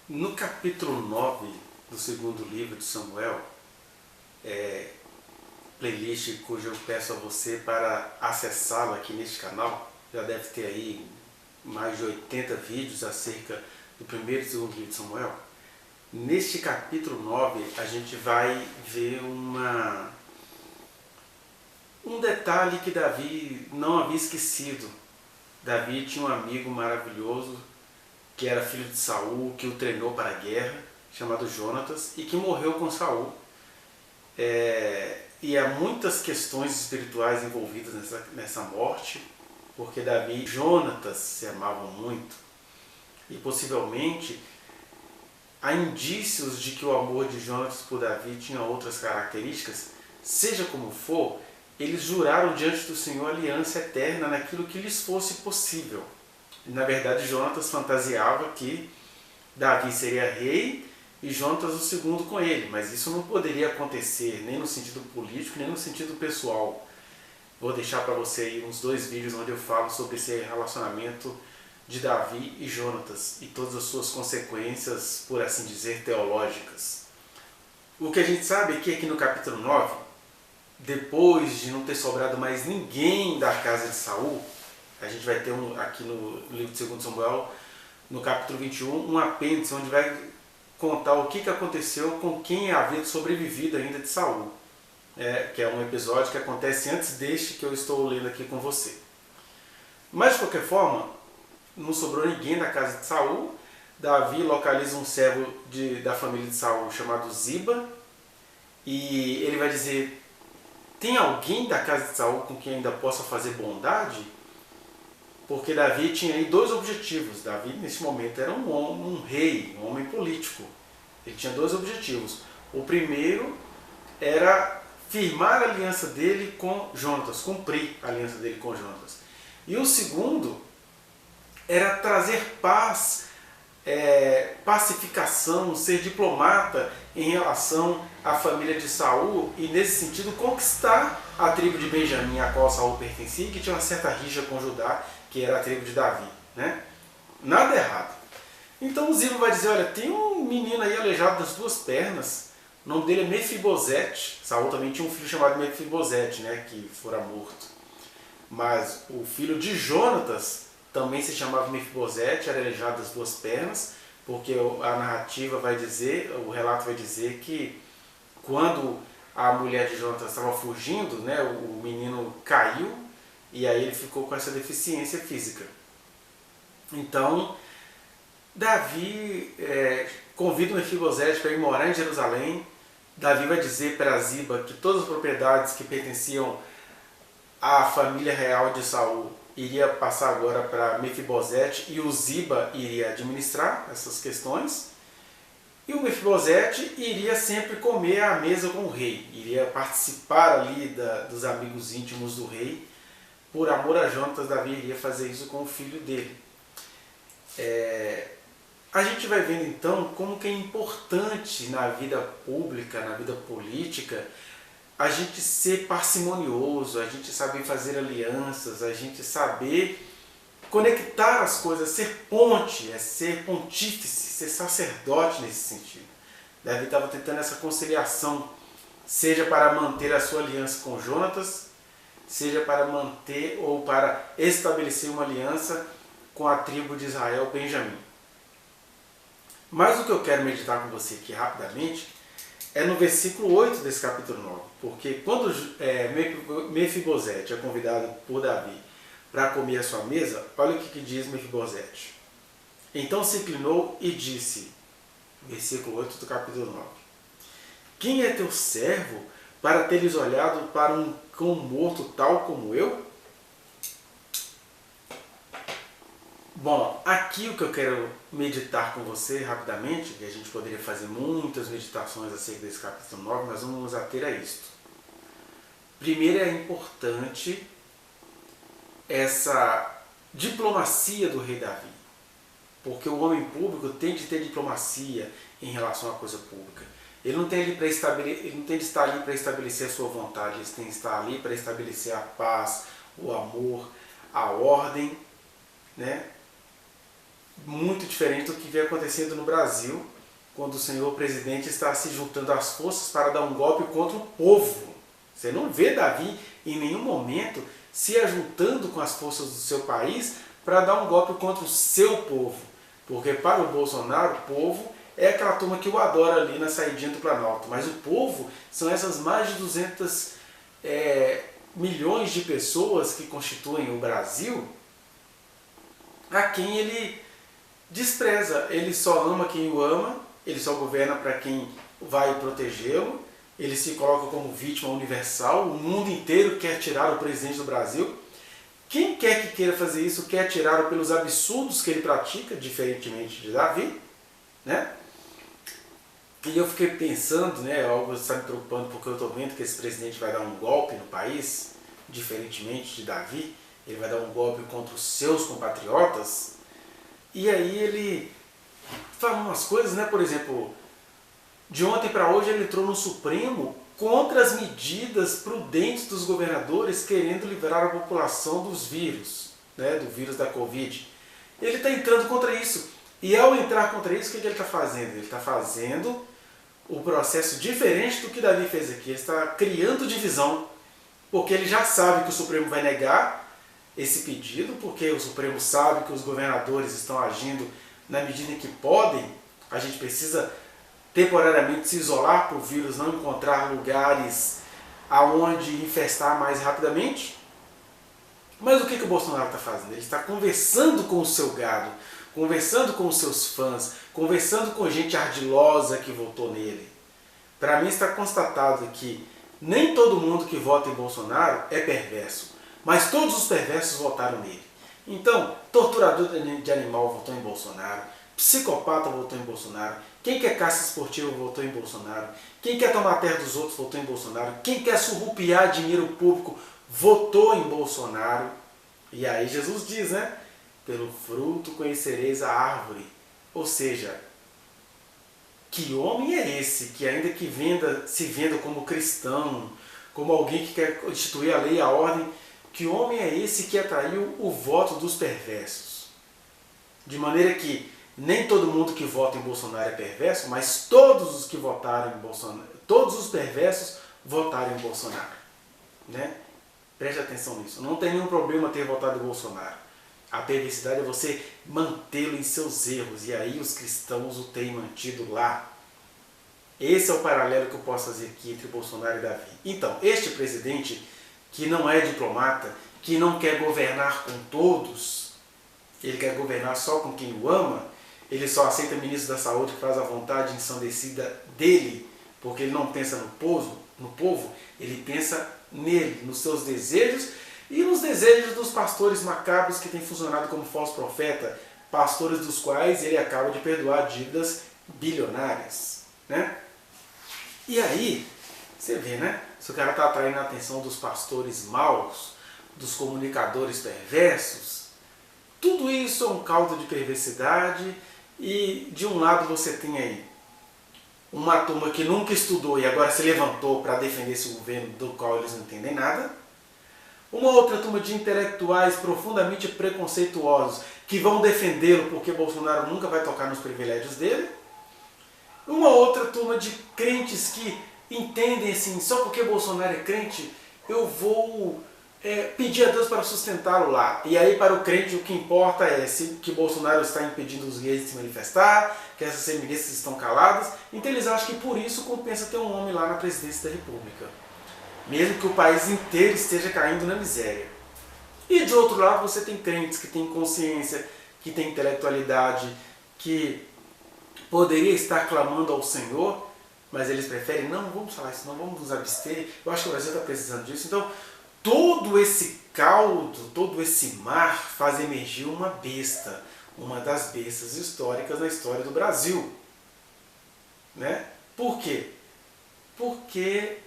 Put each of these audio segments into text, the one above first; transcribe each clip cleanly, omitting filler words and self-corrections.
No capítulo 9 do segundo livro de Samuel, playlist cujo eu peço a você para acessá-lo aqui neste canal, já deve ter aí mais de 80 vídeos acerca do primeiro e segundo livro de Samuel. Neste capítulo 9 a gente vai ver um detalhe que Davi não havia esquecido. Davi tinha um amigo maravilhoso que era filho de Saul, que o treinou para a guerra, chamado Jonatas, e que morreu com Saul. E há muitas questões espirituais envolvidas nessa morte, porque Davi e Jonatas se amavam muito. E possivelmente há indícios de que o amor de Jonatas por Davi tinha outras características. Seja como for, eles juraram diante do Senhor aliança eterna naquilo que lhes fosse possível. Na verdade, Jonatas fantasiava que Davi seria rei e Jonatas o segundo com ele, mas isso não poderia acontecer nem no sentido político, nem no sentido pessoal. Vou deixar para você aí uns 2 vídeos onde eu falo sobre esse relacionamento de Davi e Jonatas e todas as suas consequências, por assim dizer, teológicas. O que a gente sabe é que aqui no capítulo 9, depois de não ter sobrado mais ninguém da casa de Saul, a gente vai ter aqui no livro de 2 Samuel, no capítulo 21, um apêndice onde vai contar o que aconteceu com quem havia sobrevivido ainda de Saul, que é um episódio que acontece antes deste que eu estou lendo aqui com você. Mas de qualquer forma, não sobrou ninguém da casa de Saul. Davi localiza um servo da família de Saul chamado Ziba, e ele vai dizer: tem alguém da casa de Saul com quem ainda possa fazer bondade? Porque Davi tinha aí 2 objetivos. Davi, nesse momento, era um rei, um homem político. Ele tinha 2 objetivos. O primeiro era firmar a aliança dele com Jonatas, cumprir a aliança dele com Jonatas. E o segundo era trazer paz, pacificação, ser diplomata em relação à família de Saul e, nesse sentido, conquistar a tribo de Benjamim, a qual Saul pertencia, e que tinha uma certa rixa com Judá, que era a tribo de Davi. Nada errado. Então o Ziba vai dizer: olha, tem um menino aí aleijado das 2 pernas, o nome dele é Mefibosete. Saul também tinha um filho chamado Mefibosete, que fora morto. Mas o filho de Jonatas também se chamava Mefibosete, era aleijado das 2 pernas, porque a narrativa vai dizer, o relato vai dizer que quando a mulher de Jonatas estava fugindo, o menino caiu e aí ele ficou com essa deficiência física. Então Davi convida o Mefibosete para ir morar em Jerusalém. Davi vai dizer para Ziba que todas as propriedades que pertenciam à família real de Saul iria passar agora para Mefibosete, e o Ziba iria administrar essas questões. E o Mefibosete iria sempre comer à mesa com o rei, iria participar ali dos amigos íntimos do rei. Por amor a Jonatas, Davi iria fazer isso com o filho dele. A gente vai vendo então como que é importante na vida pública, na vida política, a gente ser parcimonioso, a gente saber fazer alianças, a gente saber conectar as coisas, ser ponte, ser pontífice, ser sacerdote nesse sentido. Davi estava tentando essa conciliação, seja para manter a sua aliança com Jonatas, seja para manter ou para estabelecer uma aliança com a tribo de Israel, Benjamim. Mas o que eu quero meditar com você aqui rapidamente é no versículo 8 desse capítulo 9, porque quando Mefibosete é convidado por Davi para comer a sua mesa, olha o que diz Mefibosete. Então se inclinou e disse, versículo 8 do capítulo 9, quem é teu servo para teres olhado para um cão morto tal como eu? Bom, aqui o que eu quero meditar com você rapidamente, que a gente poderia fazer muitas meditações acerca desse capítulo 9, mas vamos nos ater a isto. Primeiro, é importante essa diplomacia do rei Davi, porque o homem público tem de ter diplomacia em relação à coisa pública. Ele não tem de estar ali para estabelecer a sua vontade, ele tem de estar ali para estabelecer a paz, o amor, a ordem, muito diferente do que vem acontecendo no Brasil, quando o senhor presidente está se juntando às forças para dar um golpe contra o povo. Você não vê Davi em nenhum momento se ajuntando com as forças do seu país para dar um golpe contra o seu povo. Porque para o Bolsonaro, o povo é aquela turma que o adora ali na saidinha do Planalto. Mas o povo são essas mais de 200 milhões de pessoas que constituem o Brasil, a quem ele despreza. Ele só ama quem o ama, ele só governa para quem vai protegê-lo, ele se coloca como vítima universal, o mundo inteiro quer tirar o presidente do Brasil. Quem quer que queira fazer isso quer tirá-lo pelos absurdos que ele pratica, diferentemente de Davi, né? E eu fiquei pensando, né, algo está me preocupando porque eu estou vendo que esse presidente vai dar um golpe no país, diferentemente de Davi, ele vai dar um golpe contra os seus compatriotas. E aí ele fala umas coisas, né? Por exemplo, de ontem para hoje ele entrou no Supremo contra as medidas prudentes dos governadores querendo livrar a população dos vírus, né? Do vírus da Covid. Ele está entrando contra isso. E ao entrar contra isso, o que ele está fazendo? Ele está fazendo o processo diferente do que Davi fez aqui. Ele está criando divisão, porque ele já sabe que o Supremo vai negar esse pedido, porque o Supremo sabe que os governadores estão agindo na medida em que podem. A gente precisa temporariamente se isolar para o vírus não encontrar lugares aonde infestar mais rapidamente. Mas o que o Bolsonaro está fazendo? Ele está conversando com o seu gado, conversando com os seus fãs, conversando com gente ardilosa que votou nele. Para mim está constatado que nem todo mundo que vota em Bolsonaro é perverso, mas todos os perversos votaram nele. Então, torturador de animal votou em Bolsonaro, psicopata votou em Bolsonaro, quem quer caça esportiva votou em Bolsonaro, quem quer tomar a terra dos outros votou em Bolsonaro, quem quer surrupiar dinheiro público votou em Bolsonaro. E aí Jesus diz, né? Pelo fruto conhecereis a árvore. Ou seja, que homem é esse que ainda que se venda como cristão, como alguém que quer instituir a lei e a ordem, que homem é esse que atraiu o voto dos perversos? De maneira que nem todo mundo que vota em Bolsonaro é perverso, mas todos os que votaram em Bolsonaro, todos os perversos votaram em Bolsonaro, né? Preste atenção nisso. Não tem nenhum problema ter votado em Bolsonaro. A perversidade é você mantê-lo em seus erros, e aí os cristãos o têm mantido lá. Esse é o paralelo que eu posso fazer aqui entre Bolsonaro e Davi. Então, este presidente, que não é diplomata, que não quer governar com todos, ele quer governar só com quem o ama, ele só aceita ministro da saúde que faz a vontade ensandecida dele, porque ele não pensa no povo, ele pensa nele, nos seus desejos e nos desejos dos pastores macabros que têm funcionado como falso profeta, pastores dos quais ele acaba de perdoar dívidas bilionárias, né? E aí, você vê, né? Se o cara está atraindo a atenção dos pastores maus, dos comunicadores perversos, tudo isso é um caldo de perversidade. E de um lado você tem aí uma turma que nunca estudou e agora se levantou para defender esse governo do qual eles não entendem nada. Uma outra turma de intelectuais profundamente preconceituosos que vão defendê-lo porque Bolsonaro nunca vai tocar nos privilégios dele. Uma outra turma de crentes que entendem assim, só porque Bolsonaro é crente, eu vou pedir a Deus para sustentá-lo lá. E aí para o crente o que importa é que Bolsonaro está impedindo os gays de se manifestar, que essas feministas estão caladas. Então eles acham que por isso compensa ter um homem lá na presidência da República, mesmo que o país inteiro esteja caindo na miséria. E de outro lado você tem crentes que têm consciência, que têm intelectualidade, que poderia estar clamando ao Senhor, mas eles preferem, não vamos falar isso, não vamos nos abster. Eu acho que o Brasil está precisando disso. Então, todo esse caldo, todo esse mar faz emergir uma besta, uma das bestas históricas na história do Brasil, né? Por quê? Porque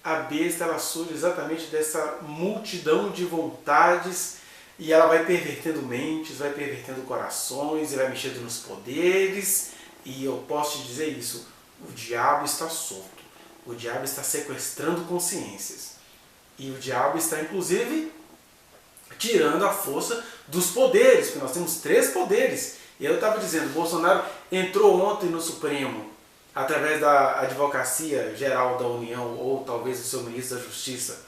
a besta ela surge exatamente dessa multidão de vontades e ela vai pervertendo mentes, vai pervertendo corações e vai mexendo nos poderes. E eu posso te dizer isso, o diabo está solto, o diabo está sequestrando consciências. E o diabo está, inclusive, tirando a força dos poderes, porque nós temos 3 poderes. E eu estava dizendo, Bolsonaro entrou ontem no Supremo, através da Advocacia Geral da União, ou talvez o seu ministro da Justiça.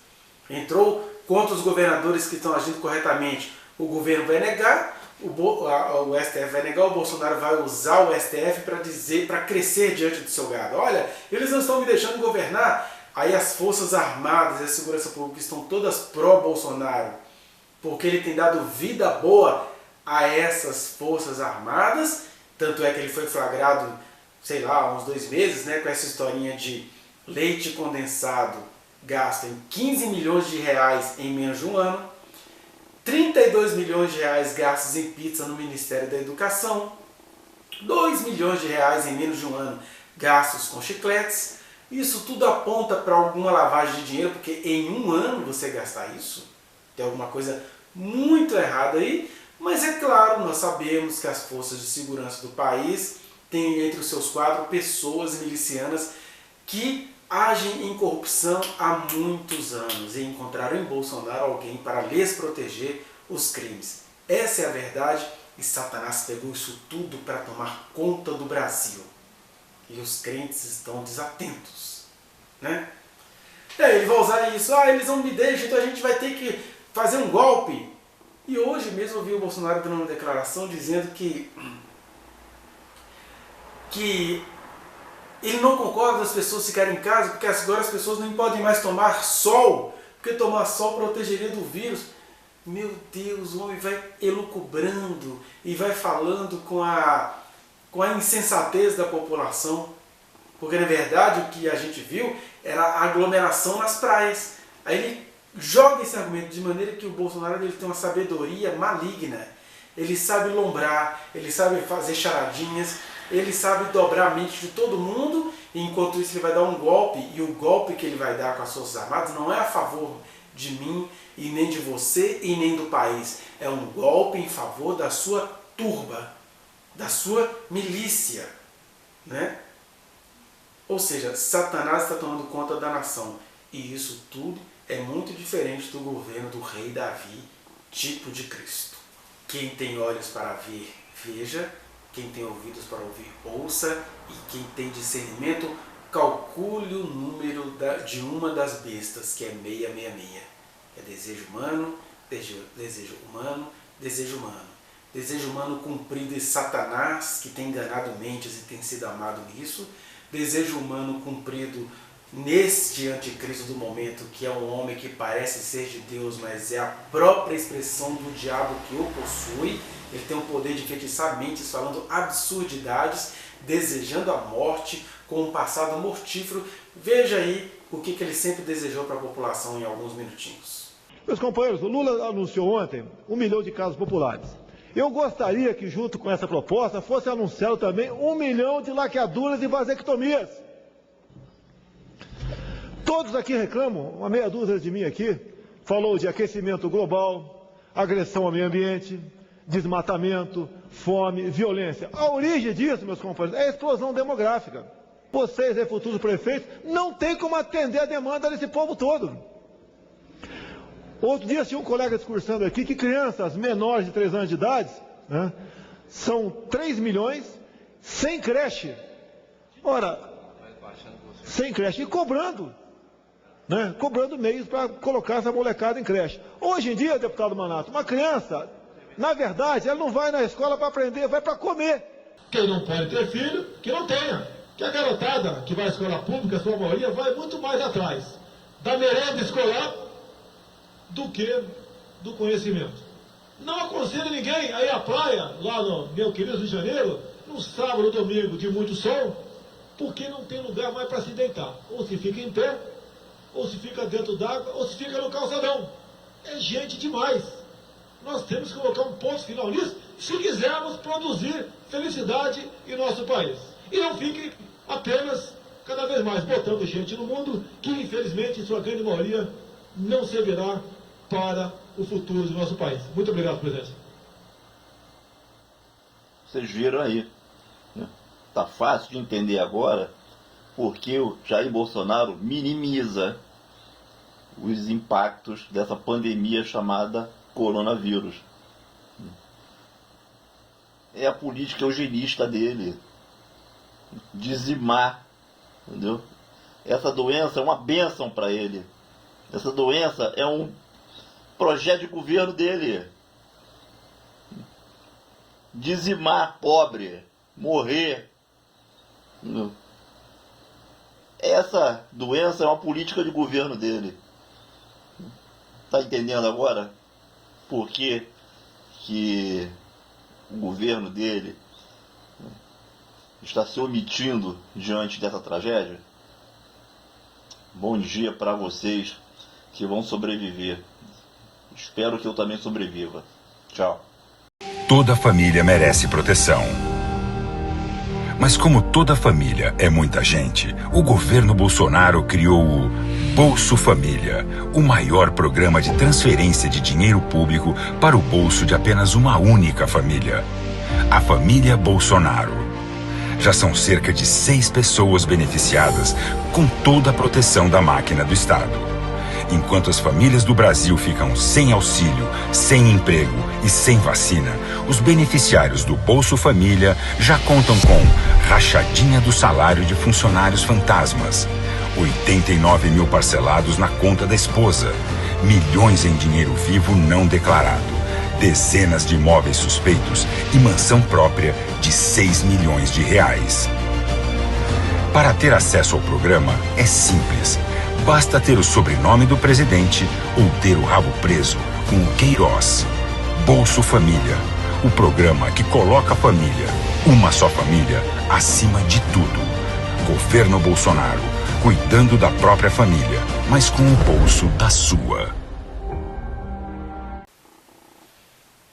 Entrou contra os governadores que estão agindo corretamente. O governo vai negar, o STF vai negar, o Bolsonaro vai usar o STF para dizer, para crescer diante do seu gado. Olha, eles não estão me deixando governar. Aí as Forças Armadas e a Segurança Pública estão todas pró-Bolsonaro, porque ele tem dado vida boa a essas Forças Armadas. Tanto é que ele foi flagrado, sei lá, há uns 2 meses, né, com essa historinha de leite condensado gasto em 15 milhões de reais em menos de um ano, 32 milhões de reais gastos em pizza no Ministério da Educação, 2 milhões de reais em menos de um ano gastos com chicletes. Isso tudo aponta para alguma lavagem de dinheiro, porque em um ano você gastar isso, tem alguma coisa muito errada aí. Mas é claro, nós sabemos que as forças de segurança do país têm entre os seus quadros pessoas milicianas que agem em corrupção há muitos anos e encontraram em Bolsonaro alguém para lhes proteger os crimes. Essa é a verdade, e Satanás pegou isso tudo para tomar conta do Brasil. E os crentes estão desatentos, né? E aí ele vai usar isso, eles não me deixam, então a gente vai ter que fazer um golpe. E hoje mesmo eu vi o Bolsonaro dando uma declaração dizendo que ele não concorda das pessoas ficarem em casa, porque agora as pessoas não podem mais tomar sol, porque tomar sol protegeria do vírus. Meu Deus, o homem vai elucubrando e vai falando com a insensatez da população. Porque na verdade o que a gente viu era a aglomeração nas praias. Aí ele joga esse argumento de maneira que o Bolsonaro ele tem uma sabedoria maligna. Ele sabe lombrar, ele sabe fazer charadinhas, ele sabe dobrar a mente de todo mundo, e enquanto isso ele vai dar um golpe, e o golpe que ele vai dar com as Forças Armadas não é a favor de mim, e nem de você, e nem do país. É um golpe em favor da sua turba, da sua milícia, né? Ou seja, Satanás está tomando conta da nação. E isso tudo é muito diferente do governo do rei Davi, tipo de Cristo. Quem tem olhos para ver, veja. Quem tem ouvidos para ouvir, ouça. E quem tem discernimento, calcule o número de uma das bestas, que é 666. É desejo humano, desejo humano, desejo humano. Desejo humano cumprido em Satanás, que tem enganado mentes e tem sido amado nisso. Desejo humano cumprido neste anticristo do momento, que é um homem que parece ser de Deus, mas é a própria expressão do diabo que o possui. Ele tem o poder de enfeitiçar mentes, falando absurdidades, desejando a morte, com um passado mortífero. Veja aí o que ele sempre desejou para a população em alguns minutinhos. Meus companheiros, o Lula anunciou ontem 1 milhão de casas populares. Eu gostaria que, junto com essa proposta, fosse anunciado também 1 milhão de laqueaduras e vasectomias. Todos aqui reclamam, uma meia dúzia de mim aqui, falou de aquecimento global, agressão ao meio ambiente, desmatamento, fome, violência. A origem disso, meus companheiros, é a explosão demográfica. Vocês, aí, futuros prefeitos, não tem como atender a demanda desse povo todo. Outro dia tinha um colega discursando aqui que crianças menores de 3 anos de idade, né, são 3 milhões sem creche. Ora, sem creche e cobrando. Né, cobrando meios para colocar essa molecada em creche. Hoje em dia, deputado Manato, uma criança, na verdade, ela não vai na escola para aprender, vai para comer. Quem não pode ter filho, que não tenha. Que a garotada que vai à escola pública, a sua maioria, vai muito mais atrás da merenda escolar do que do conhecimento. Não aconselho ninguém a ir à praia, lá no meu querido Rio de Janeiro, no sábado ou domingo de muito sol, porque não tem lugar mais para se deitar. Ou se fica em pé, ou se fica dentro d'água, ou se fica no calçadão. É gente demais. Nós temos que colocar um ponto final nisso, se quisermos produzir felicidade em nosso país. E não fique apenas, cada vez mais, botando gente no mundo, que infelizmente, em sua grande maioria, não servirá para o futuro do nosso país. Muito obrigado, presidente. Vocês viram aí. Está fácil de entender agora porque o Jair Bolsonaro minimiza os impactos dessa pandemia chamada coronavírus. é a política eugenista dele. Dizimar, entendeu? Essa doença é uma bênção para ele. Essa doença é um projeto de governo dele. Dizimar pobre, morrer. Entendeu? Essa doença é uma política de governo dele. Tá entendendo agora por que o governo dele está se omitindo diante dessa tragédia? Bom dia para vocês que vão sobreviver. Espero que eu também sobreviva. Tchau. Toda família merece proteção. Mas como toda família é muita gente, o governo Bolsonaro criou o Bolso Família, o maior programa de transferência de dinheiro público para o bolso de apenas uma única família, a família Bolsonaro. Já são cerca de 6 pessoas beneficiadas com toda a proteção da máquina do Estado. Enquanto as famílias do Brasil ficam sem auxílio, sem emprego e sem vacina, os beneficiários do Bolso Família já contam com rachadinha do salário de funcionários fantasmas, 89 mil parcelados na conta da esposa, milhões em dinheiro vivo não declarado, dezenas de imóveis suspeitos e mansão própria de 6 milhões de reais. Para ter acesso ao programa é simples. Basta ter o sobrenome do presidente ou ter o rabo preso com o Queiroz. Bolso Família, o programa que coloca a família, uma só família, acima de tudo. Governo Bolsonaro, cuidando da própria família, mas com o bolso da sua.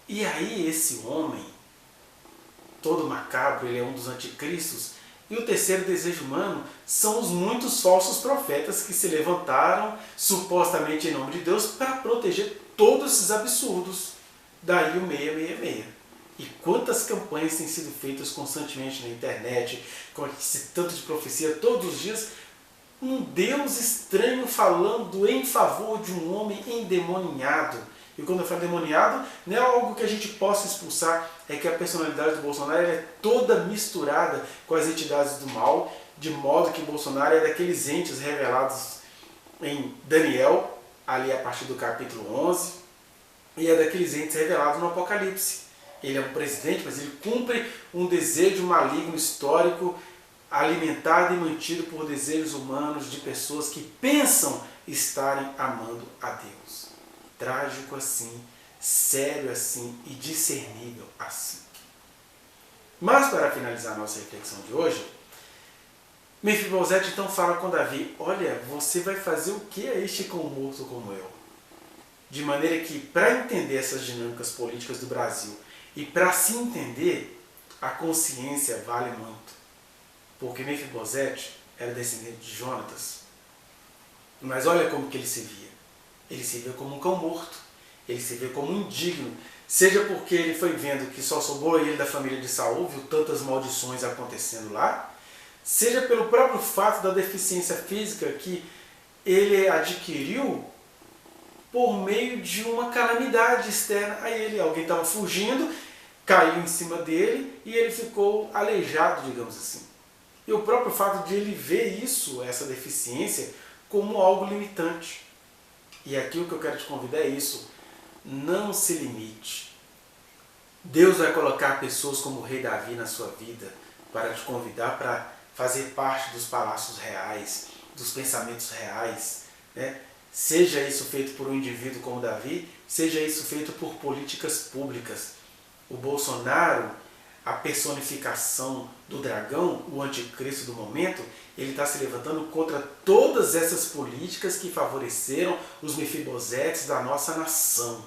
E aí esse homem, todo macabro, ele é um dos anticristos. E o terceiro desejo humano são os muitos falsos profetas que se levantaram, supostamente em nome de Deus, para proteger todos esses absurdos. Daí o 666. E quantas campanhas têm sido feitas constantemente na internet, com esse tanto de profecia, todos os dias, um Deus estranho falando em favor de um homem endemoniado. E quando eu falo endemoniado, não é algo que a gente possa expulsar, é que a personalidade do Bolsonaro é toda misturada com as entidades do mal, de modo que Bolsonaro é daqueles entes revelados em Daniel, ali a partir do capítulo 11, e é daqueles entes revelados no Apocalipse. Ele é um presidente, mas ele cumpre um desejo maligno histórico, alimentado e mantido por desejos humanos de pessoas que pensam estarem amando a Deus. Trágico assim, sério assim e discernível assim. Mas para finalizar a nossa reflexão de hoje, Mefibosete então fala com Davi: olha, você vai fazer o que a este cão morto como eu? De maneira que, para entender essas dinâmicas políticas do Brasil e para se entender, a consciência vale muito. Porque Mefibosete era descendente de Jonatas. Mas olha como que ele se via. Ele se via como um cão morto. Ele se via como um indigno. Seja porque ele foi vendo que só sobrou ele da família de Saul, viu tantas maldições acontecendo lá, seja pelo próprio fato da deficiência física que ele adquiriu por meio de uma calamidade externa a ele. Alguém estava fugindo, caiu em cima dele e ele ficou aleijado, digamos assim. E o próprio fato de ele ver isso, essa deficiência, como algo limitante. E aqui o que eu quero te convidar é isso. Não se limite. Deus vai colocar pessoas como o rei Davi na sua vida para te convidar para fazer parte dos palácios reais, dos pensamentos reais, né? Seja isso feito por um indivíduo como Davi, seja isso feito por políticas públicas. O Bolsonaro, a personificação do dragão, o anticristo do momento, ele está se levantando contra todas essas políticas que favoreceram os mefibosetes da nossa nação.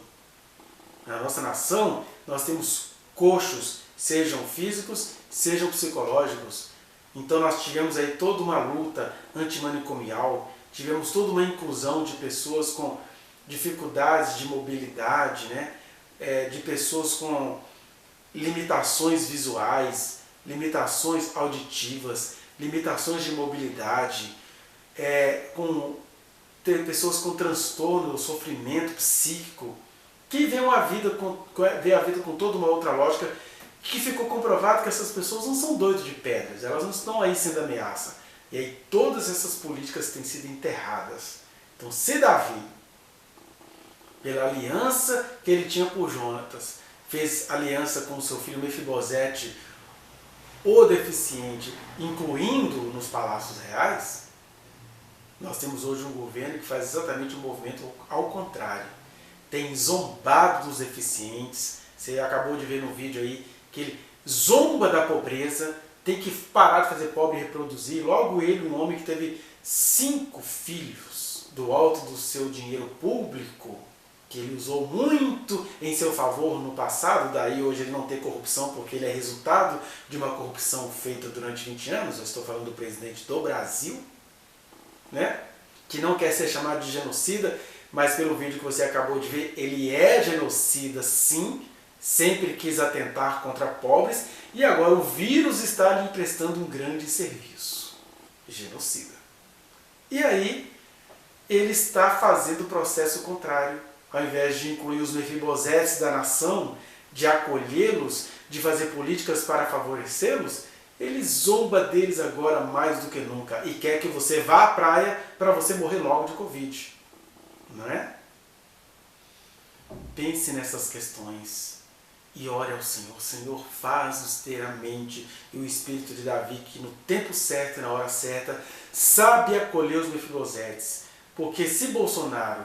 Na nossa nação, nós temos coxos, sejam físicos, sejam psicológicos. Então nós tivemos aí toda uma luta antimanicomial, tivemos toda uma inclusão de pessoas com dificuldades de mobilidade, né? De pessoas com limitações visuais, limitações auditivas, limitações de mobilidade, pessoas com transtorno, sofrimento psíquico, que vê a vida com toda uma outra lógica, que ficou comprovado que essas pessoas não são doidos de pedras, elas não estão aí sendo ameaça. E aí todas essas políticas têm sido enterradas. Então, se Davi, pela aliança que ele tinha por Jonatas, fez aliança com seu filho Mefibosete, o deficiente, incluindo nos palácios reais, nós temos hoje um governo que faz exatamente um movimento ao contrário. Tem zombado dos deficientes. Você acabou de ver no vídeo aí que ele zomba da pobreza, tem que parar de fazer pobre e reproduzir. Logo ele, um homem que teve 5 filhos do alto do seu dinheiro público, que ele usou muito em seu favor no passado, daí hoje ele não tem corrupção porque ele é resultado de uma corrupção feita durante 20 anos, eu estou falando do presidente do Brasil, né? Que não quer ser chamado de genocida, mas pelo vídeo que você acabou de ver, ele é genocida sim, sempre quis atentar contra pobres, e agora o vírus está lhe prestando um grande serviço. Genocida. E aí, ele está fazendo o processo contrário. Ao invés de incluir os mefibosetes da nação, de acolhê-los, de fazer políticas para favorecê-los, ele zomba deles agora mais do que nunca e quer que você vá à praia para você morrer logo de Covid. Não é? Pense nessas questões e ore ao Senhor. Senhor, faz-nos ter a mente e o espírito de Davi, que no tempo certo e na hora certa sabe acolher os mefibosetes. Porque se Bolsonaro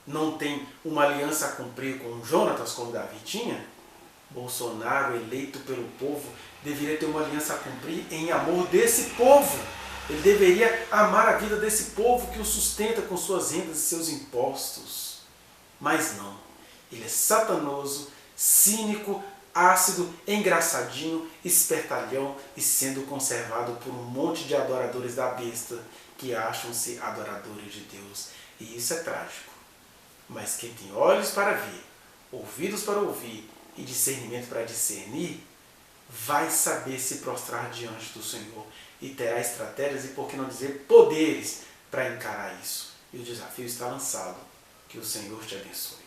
não tem uma aliança a cumprir com Jonatas, como Davi tinha, Bolsonaro, eleito pelo povo, deveria ter uma aliança a cumprir em amor desse povo. Ele deveria amar a vida desse povo que o sustenta com suas rendas e seus impostos. Mas não. Ele é satanoso, cínico, ácido, engraçadinho, espertalhão e sendo conservado por um monte de adoradores da besta que acham-se adoradores de Deus. E isso é trágico. Mas quem tem olhos para ver, ouvidos para ouvir e discernimento para discernir, vai saber se prostrar diante do Senhor e terá estratégias e, por que não dizer, poderes para encarar isso. E o desafio está lançado. Que o Senhor te abençoe.